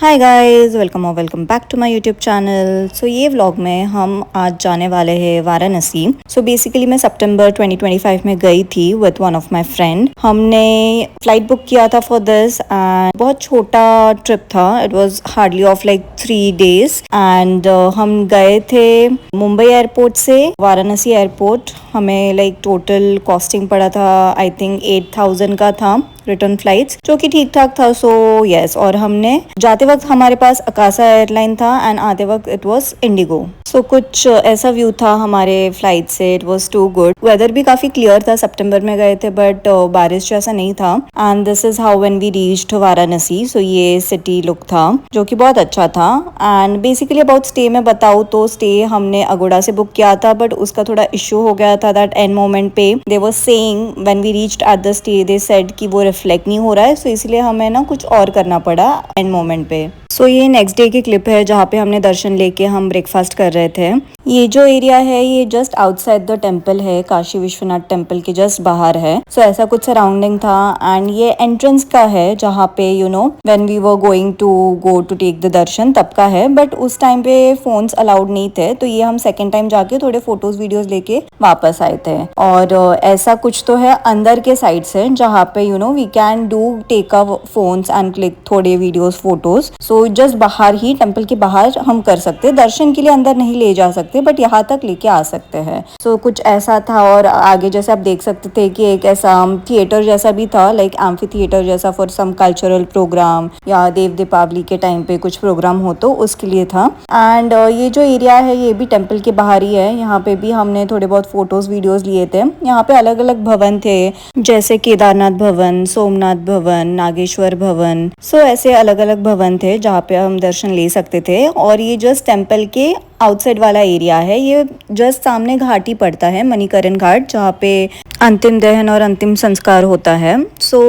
हाय guys, welcome और welcome back to my YouTube channel. So ये vlog में हम आज जाने वाले हैं वाराणसी। सो बेसिकली मैं सितंबर 2025 में गई थी with one of my friend. हमने फ्लाइट बुक किया था फॉर दिस एंड बहुत छोटा ट्रिप था। It was hardly of like 3 days and हम गए थे मुंबई एयरपोर्ट से वाराणसी एयरपोर्ट। हमें लाइक टोटल कॉस्टिंग पड़ा था आई थिंक 8,000 का था रिटर्न फ्लाइट्स, जो कि ठीक ठाक था। सो यस, और हमने जाते वक्त हमारे पास अकासा एयरलाइन था एंड आते वक्त इट वाज इंडिगो। सो कुछ ऐसा व्यू था हमारे फ्लाइट से। It was too good. Weather भी काफी क्लियर था, सितंबर में गए थे बट बारिश जैसा नहीं था। And this is how when we reached Varanasi. So ये सिटी लुक था जो कि बहुत अच्छा था। एंड बेसिकली अबाउट स्टे में बताऊँ तो स्टे हमने अगोड़ा से बुक किया था बट उसका थोड़ा इशू हो गया था दैट एंड मोमेंट पे they were saying when we reached at the stay they said कि वो रिफ्लेक्ट नहीं हो रहा है। सो इसलिए हमें ना कुछ और करना पड़ा एंड मोमेंट पे। सो ये नेक्स्ट डे की क्लिप है जहाँ पे हमने दर्शन लेके हम ब्रेकफास्ट कर रहे थे। ये जो एरिया है ये जस्ट आउटसाइड द टेम्पल है, काशी विश्वनाथ टेम्पल के जस्ट बाहर है। सो ऐसा कुछ सराउंडिंग था एंड ये एंट्रेंस का है जहाँ पे you know when we were going to go to take the darshan तब का है। बट उस टाइम पे फोन्स अलाउड नहीं थे, तो ये हम सेकेंड टाइम जाके थोड़े फोटोज वीडियोज लेके वापस आए थे। और ऐसा कुछ तो है अंदर के साइड से जहाँ पे you know we can do take a phones and click थोड़े वीडियोज फोटोज। सो जस्ट बाहर ही टेम्पल के बाहर हम कर सकते, दर्शन के लिए अंदर नहीं ले जा सकते बट यहाँ तक लेके आ सकते हैं। सो कुछ ऐसा था। और आगे जैसे आप देख सकते थे कि एक ऐसा थिएटर जैसा भी था, लाइक एम्फी थिएटर जैसा फॉर सम कल्चरल प्रोग्राम या देव दीपावली के टाइम पे कुछ प्रोग्राम हो तो उसके लिए था। एंड ये जो एरिया है ये भी टेम्पल के बाहर ही है। यहाँ पे भी हमने थोड़े बहुत फोटोज वीडियोज लिए थे। यहाँ पे अलग अलग भवन थे जैसे केदारनाथ भवन, सोमनाथ भवन, नागेश्वर भवन। सो ऐसे अलग अलग भवन थे जहाँ पे हम दर्शन ले सकते थे। और ये जस्ट टेम्पल के आउटसाइड वाला एरिया है। ये जस्ट सामने घाट ही पड़ता है, मणिकरण घाट, जहाँ पे अंतिम दहन और अंतिम संस्कार होता है। सो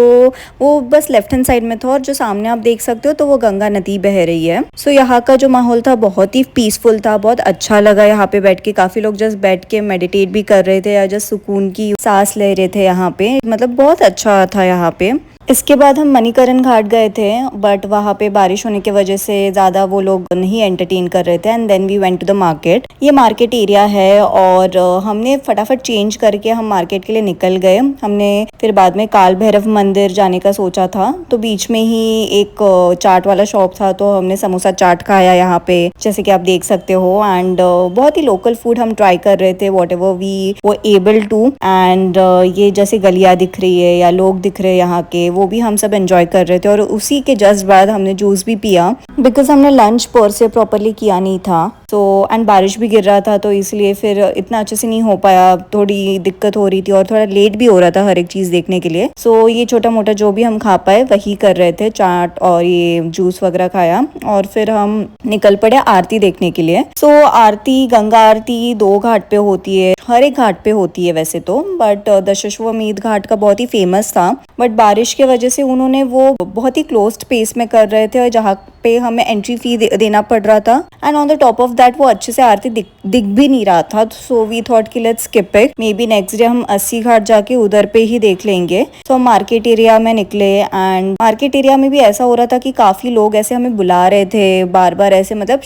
वो बस लेफ्ट हैंड साइड में था और जो सामने आप देख सकते हो तो वो गंगा नदी बह रही है। सो यहाँ का जो माहौल था बहुत ही पीसफुल था, बहुत अच्छा लगा यहाँ पे बैठ के। काफी लोग जस्ट बैठ के मेडिटेट भी कर रहे थे या जस्ट सुकून की सांस ले रहे थे यहाँ पे। मतलब बहुत अच्छा था यहाँ पे। इसके बाद हम मणिकरण घाट गए थे बट वहाँ पे बारिश होने की वजह से ज़्यादा वो लोग नहीं एंटरटेन कर रहे थे। And then we went to the market. ये मार्केट एरिया है और हमने फटाफट चेंज करके हम मार्केट के लिए निकल गए। हमने फिर बाद में काल भैरव मंदिर जाने का सोचा था, तो बीच में ही एक चाट वाला शॉप था तो हमने समोसा चाट खाया यहाँ पे, जैसे कि आप देख सकते हो। एंड बहुत ही लोकल फूड हम ट्राई कर रहे थे वॉट एवर वी वो एबल टू। एंड ये जैसे गलियाँ दिख रही है या लोग दिख रहे हैं यहाँ के, वो भी हम सब एंजॉय कर रहे थे। और उसी के जस्ट बाद हमने जूस भी पिया बिकॉज हमने लंच पर से प्रॉपरली किया नहीं था। तो एंड बारिश भी गिर रहा था तो इसलिए फिर इतना अच्छे से नहीं हो पाया, थोड़ी दिक्कत हो रही थी और थोड़ा लेट भी हो रहा था हर एक चीज़ देखने के लिए। सो ये छोटा मोटा जो भी हम खा पाए वही कर रहे थे, चाट और ये जूस वगैरह खाया और फिर हम निकल पड़े आरती देखने के लिए। सो आरती, गंगा आरती 2 घाट पे होती है, हर एक घाट पे होती है वैसे तो, बट दशाश्वमेध घाट का बहुत ही फेमस था। बट बारिश की वजह से उन्होंने वो बहुत ही क्लोज्ड स्पेस में कर रहे थे और जहाँ पे हमें एंट्री फी देना पड़ रहा था। And on the top of that वो अच्छे से आरती दिख भी नहीं रहा था। सो वी थॉट कि let's skip it, may be next day हम 80 घाट जाके उधर पे ही देख लेंगे। सो मार्केट एरिया में निकले एंड मार्केट एरिया में भी ऐसा हो रहा था कि काफी लोग ऐसे हमें बुला रहे थे बार बार ऐसे, मतलब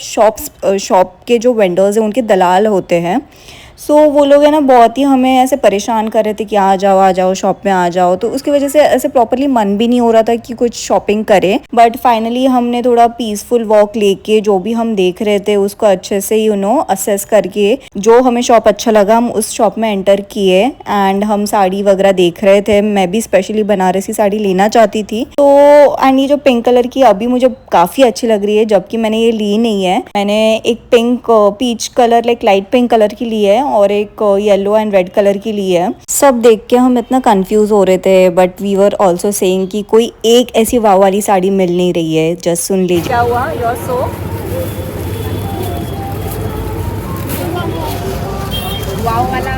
शॉप के जो वेंडर्स हैं उनके दलाल होते हैं। सो वो लोग है ना बहुत ही हमें ऐसे परेशान कर रहे थे कि आ जाओ शॉप में आ जाओ। तो उसकी वजह से ऐसे प्रॉपरली मन भी नहीं हो रहा था कि कुछ शॉपिंग करें। बट फाइनली हमने थोड़ा पीसफुल वॉक लेके जो भी हम देख रहे थे उसको अच्छे से असेस करके जो हमें शॉप अच्छा लगा हम उस शॉप में एंटर किए। एंड हम साड़ी वगैरह देख रहे थे, मैं भी स्पेशली बनारसी साड़ी लेना चाहती थी। तो एंड ये जो पिंक कलर की अभी मुझे काफी अच्छी लग रही है जबकि मैंने ये ली नहीं है। मैंने एक pink peach colour like light pink colour की ली है और एक येलो एंड रेड कलर की ली है। सब देख के हम इतना कंफ्यूज हो रहे थे but we were also saying कि कोई एक ऐसी वाव वाली साड़ी मिल नहीं रही है। जस्ट सुन लीजिए क्या हुआ। योर सो वाव वाला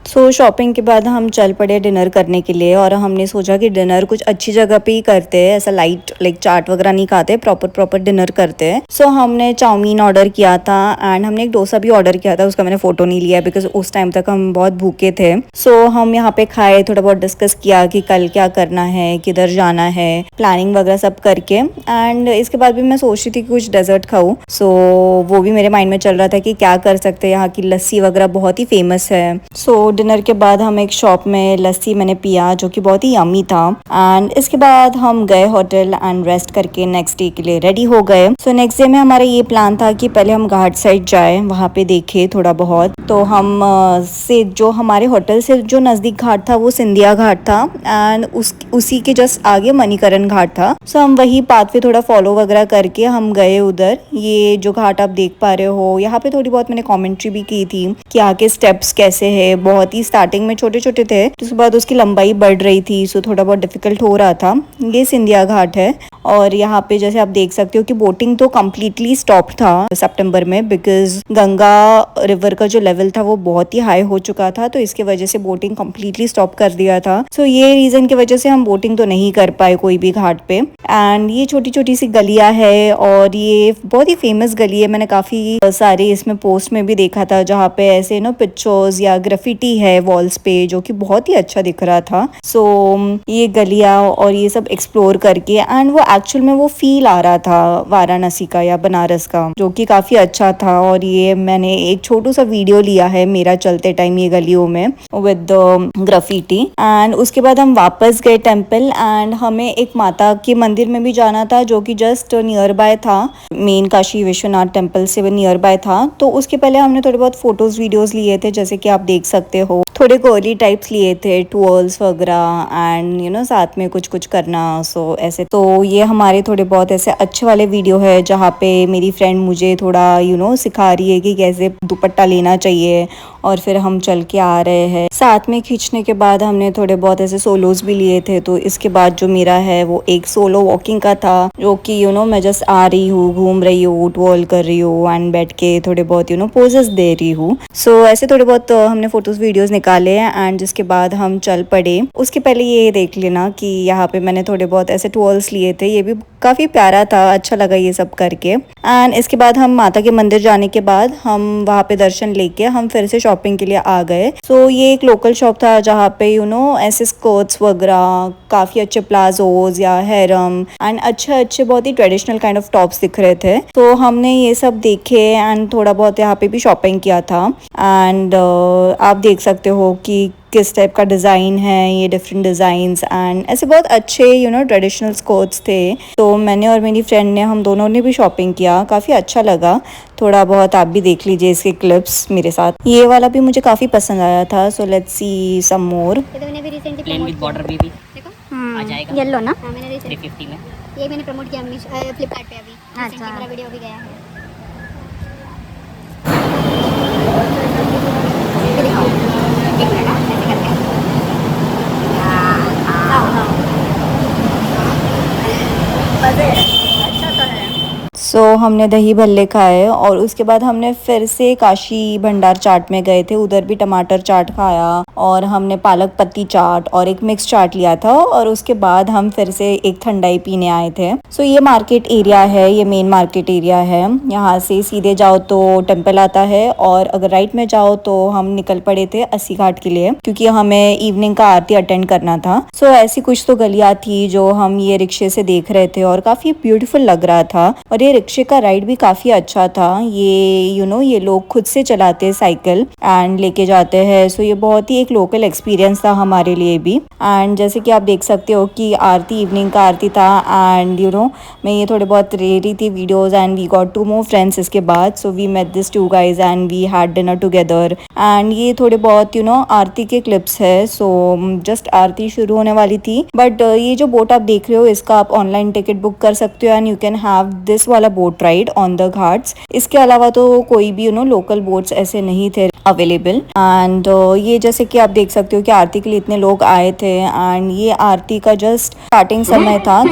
सो शॉपिंग के बाद हम चल पड़े डिनर करने के लिए और हमने सोचा कि डिनर कुछ अच्छी जगह पे ही करते हैं, ऐसा लाइट लाइक चाट वगैरह नहीं खाते, प्रॉपर डिनर करते हैं। सो हमने चाउमीन ऑर्डर किया था एंड हमने एक डोसा भी ऑर्डर किया था, उसका मैंने फोटो नहीं लिया बिकॉज उस टाइम तक हम बहुत भूखे थे। सो हम यहाँ पे खाए, थोड़ा बहुत डिस्कस किया कि कल क्या करना है, किधर जाना है, प्लानिंग वगैरह सब करके। एंड इसके बाद भी मैं सोच रही थी कि कुछ डेजर्ट खाऊं। सो वो भी मेरे माइंड में चल रहा था कि क्या कर सकते हैं, यहाँ की लस्सी वगैरह बहुत ही फेमस है। सो डिनर के बाद हम एक शॉप में लस्सी मैंने पिया जो कि बहुत ही यम्मी था। एंड इसके बाद हम गए होटल एंड रेस्ट करके नेक्स्ट डे के लिए रेडी हो गए। सो नेक्स्ट डे में हमारा ये प्लान था कि पहले हम घाट साइड जाए, वहाँ पे देखे थोड़ा बहुत। तो हम से जो हमारे होटल से जो नज़दीक घाट था वो सिंधिया घाट था एंड उसी के जस्ट आगे मणिकरण घाट था। सो हम वही पाथ पे थोड़ा फॉलो वगैरह करके हम गए उधर। ये जो घाट आप देख पा रहे हो, यहाँ पे थोड़ी बहुत मैंने कॉमेंट्री भी की थी कि आगे स्टेप्स कैसे है। बहुत ही स्टार्टिंग में छोटे छोटे थे, उसके बाद उसकी लंबाई बढ़ रही थी, सो थोड़ा बहुत डिफिकल्ट हो रहा था। ये सिंधिया घाट है और यहाँ पे जैसे आप देख सकते हो कि बोटिंग तो कम्प्लीटली स्टॉप था सितंबर में बिकॉज गंगा रिवर का जो लेवल था वो बहुत ही हाई हो चुका था, तो इसके वजह से बोटिंग कम्प्लीटली स्टॉप कर दिया था। सो ये रीजन की वजह से हम बोटिंग तो नहीं कर पाए कोई भी घाट पे। एंड ये छोटी छोटी सी गलियां है और ये बहुत ही फेमस गली है। मैंने काफी सारे इसमें पोस्ट में भी देखा था जहाँ पे ऐसे पिक्चर्स या ग्राफिटी है वॉल्स पे जो कि बहुत ही अच्छा दिख रहा था। सो ये गलियां और ये सब एक्सप्लोर करके एंड वो एक्चुअल में वो फील आ रहा था वाराणसी का या बनारस का, जो कि काफी अच्छा था। और ये मैंने एक छोटू सा वीडियो लिया है मेरा चलते टाइम ये गलियों में विद ग्राफिटी। एंड उसके बाद हम वापस गए टेम्पल एंड हमें एक माता के मंदिर में भी जाना था जो कि जस्ट नियर बाय था, मेन काशी विश्वनाथ टेम्पल से नियर बाय था। तो उसके पहले हमने थोड़े बहुत फोटोज वीडियोस लिए थे, जैसे कि आप देख सकते हो थोड़े गर्ली टाइप्स लिए थे, टूअल्स वगैरह एंड साथ में कुछ कुछ करना। सो ऐसे तो ये हमारे थोड़े बहुत ऐसे अच्छे वाले वीडियो है जहाँ पे मेरी फ्रेंड मुझे थोड़ा सिखा रही है कि कैसे दुपट्टा लेना चाहिए और फिर हम चल के आ रहे हैं। साथ में खींचने के बाद हमने थोड़े बहुत ऐसे सोलोज भी लिए थे। तो इसके बाद जो मेरा है वो एक सोलो वॉकिंग का था जो कि मैं जस्ट आ रही हूँ, घूम रही हूँ, टॉल कर रही हूँ एंड बैठ के थोड़े बहुत पोजेस दे रही हूँ। सो ऐसे थोड़े बहुत हमने फोटोज वीडियोस निकाले हैं एंड जिसके बाद हम चल पड़े। उसके पहले ये देख लेना कि यहाँ पे मैंने थोड़े बहुत ऐसे टॉल्स लिए थे, ये भी काफी प्यारा था, अच्छा लगा ये सब करके। एंड इसके बाद हम माता के मंदिर जाने के बाद हम वहाँ पे दर्शन लेके हम फिर से शॉपिंग के लिए आ गए। सो ये एक लोकल शॉप था जहाँ पे ऐसे स्कर्ट्स वगैरह, काफी अच्छे प्लाजोज या हेरम एंड अच्छे अच्छे बहुत ही ट्रेडिशनल काइंड ऑफ टॉप्स दिख रहे थे। तो हमने ये सब देखे एंड थोड़ा बहुत यहाँ पे भी शॉपिंग किया था। एंड आप देख सकते हो कि किस टाइप का डिज़ाइन है, ये डिफरेंट डिज़ाइंस एंड ऐसे बहुत अच्छे ट्रेडिशनल स्कर्ट्स थे। तो मैंने और मेरी फ्रेंड ने, हम दोनों ने भी शॉपिंग किया, काफ़ी अच्छा लगा। थोड़ा बहुत आप भी देख लीजिए इसके क्लिप्स मेरे साथ। ये वाला भी मुझे काफ़ी पसंद आया था। So let's see some more. Plain with border भी देखो आ जाएगा येलो ना। हाँ मैंने 350 में ये मैंने प्रमोट किया फ्लिपकार्ट पे अभी। अच्छा, मेरा वीडियो भी गया है। एक मिनट ऐसे करके अच्छा तो है। सो हमने दही भल्ले खाए और उसके बाद हमने फिर से काशी भंडार चाट में गए थे, उधर भी टमाटर चाट खाया और हमने पालक पत्ती चाट और एक मिक्स चाट लिया था और उसके बाद हम फिर से एक ठंडाई पीने आए थे। सो ये मार्केट एरिया है, ये मेन मार्केट एरिया है। यहाँ से सीधे जाओ तो टेम्पल आता है और अगर राइट में जाओ तो हम निकल पड़े थे अस्सी घाट के लिए क्योंकि हमें इवनिंग का आरती अटेंड करना था। सो ऐसी कुछ तो गलियां थी जो हम ये रिक्शे से देख रहे थे और काफी ब्यूटीफुल लग रहा था। और ये रिक्शे का राइड भी काफी अच्छा था। ये ये लोग खुद से चलाते हैं साइकिल एंड लेके जाते हैं। सो ये बहुत ही एक लोकल एक्सपीरियंस था हमारे लिए भी। एंड जैसे कि आप देख सकते हो कि आरती, इवनिंग का आरती था एंड मैं ये थोड़े बहुत ले रही थी videos and we got 2 more friends इसके बाद। So we met this 2 guys and we had dinner together and ये थोड़े बहुत आरती के क्लिप्स है। सो जस्ट आरती शुरू होने वाली थी बट ये जो बोट आप देख रहे हो इसका आप ऑनलाइन टिकट बुक कर सकते हो and you can have this वाला boat ride on the ghats. इसके अलावा तो कोई भी लोकल बोट्स ऐसे नहीं थे अवेलेबल। एंड ये जैसे कि आप देख सकते हो कि आरती के लिए इतने लोग आए थे एंड ये आरती का जस्ट स्टार्टिंग समय था।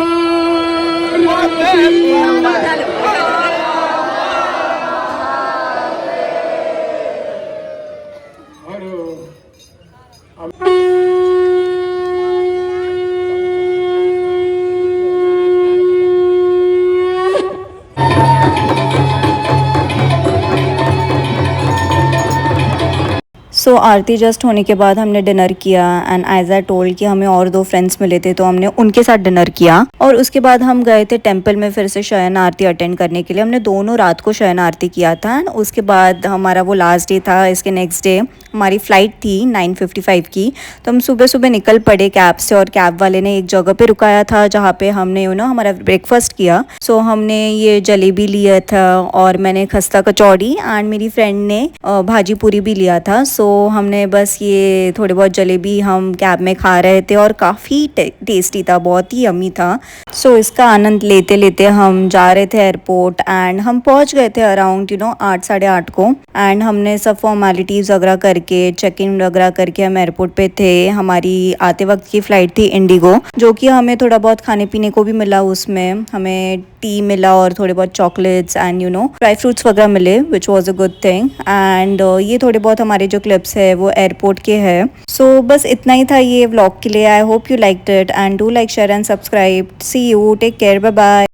सो आरती जस्ट होने के बाद हमने डिनर किया एंड एज आई टोल्ड कि हमें और 2 फ्रेंड्स मिले थे तो हमने उनके साथ डिनर किया और उसके बाद हम गए थे टेंपल में फिर से शयन आरती अटेंड करने के लिए। हमने दोनों रात को शयन आरती किया था एंड उसके बाद हमारा वो लास्ट डे था। इसके नेक्स्ट डे हमारी फ़्लाइट थी 9:55 की, तो हम सुबह सुबह निकल पड़े कैब से और कैब वाले ने एक जगह पे रुकाया था जहाँ पे हमने हमारा ब्रेकफास्ट किया। सो हमने ये जलेबी लिया था और मैंने खस्ता कचौड़ी एंड मेरी फ्रेंड ने भाजी पूरी भी लिया था। सो हमने बस ये थोड़े बहुत जलेबी हम कैब में खा रहे थे और काफ़ी टेस्टी था, बहुत ही यम्मी था। सो इसका आनंद लेते लेते हम जा रहे थे एयरपोर्ट एंड हम पहुंच गए थे अराउंड 8 साढ़े 8 को एंड हमने सब फॉर्मेलिटीज़ वगैरह करके चेक इन वगैरह करके हम एयरपोर्ट पे थे। हमारी आते वक्त की फ़्लाइट थी इंडिगो, जो कि हमें थोड़ा बहुत खाने पीने को भी मिला। उसमें हमें टी मिला और थोड़े बहुत चॉकलेट्स एंड ड्राई फ्रूट्स वगैरह मिले which was a good thing. And ये थोड़े बहुत हमारे जो क्लिप्स है वो एयरपोर्ट के हैं। सो बस इतना ही था ये व्लॉग के लिए। I hope you liked it and do like share and subscribe. See you, take care, bye bye.